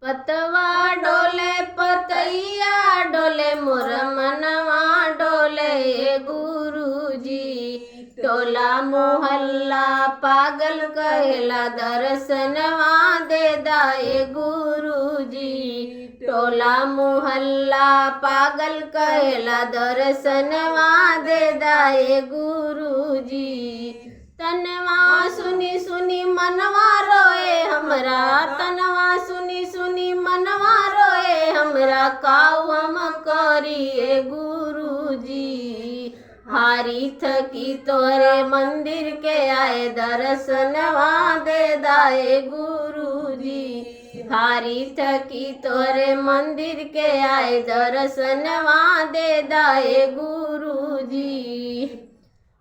पतवा डोले पतैया डोले मोर मनवा डोले गुरुजी। टोला मोहल्ला पागल कहेला दर्शनवा दे दाए गुरुजी। टोला मोहल्ला पागल कहेला दर्शनवा दे दाए गुरुजी। तनवा सुनी सुनी मनवा रोए हमरा, तनवा सुनी सुनी मनवा रोए हमरा, काऊ हम करिए गुरुजी। हारी थकी तोरे मंदिर के आए दर्शनवा दे दाए गुरुजी। हारी थकी तोरे मंदिर के आए दर्शनवा दे दाए गुरुजी।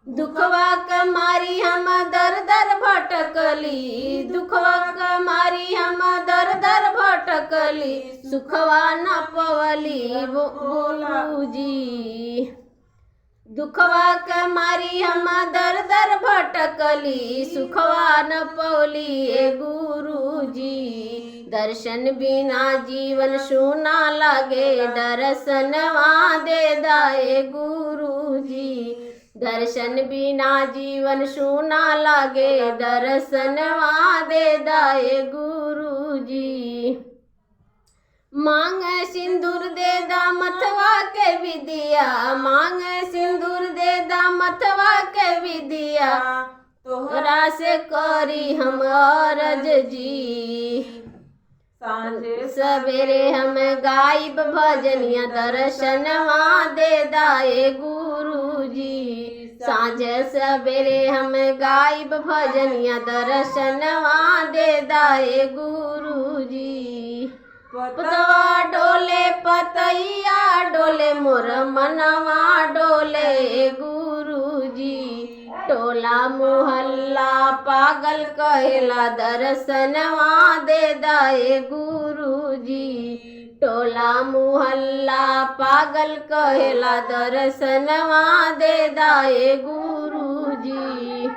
दुखवा क मारी हम दर दर भटकली, दुखवा क मारी हम दर दर भटकली, सुखवा न पवली गुरुजी। दुखवा क मारी हम दर दर भटकली, सुखवा न पवली गुरुजी। दर्शन बिना जीवन सूना लगे, दर्शनवा दे दाए गुरुजी। दर्शन बिना जीवन सूना लगे, दर्शनवा दे दाए गुरुजी। मांग सिंदूर दे दा मथवा के विदिया, मांग सिंदूर दे दा मथवा के विदिया, तोहरा से करी हम अरज जी। सांझे सवेरे हम गायब भजनिया, दर्शनवा दे दाए गुरुजी। सांझे सवेरे हम गायब भजनिया, दर्शनवा दे दाए गुरुजी। पतवा डोले पतैया डोले मोर मनवा डोले गुरुजी। टोला मोहल्ला पागल कहेला दर्शनवा दे दाए गुरुजी। टोला मोहल्ला पागल कहेला दर्शनवा दे दाए गुरुजी।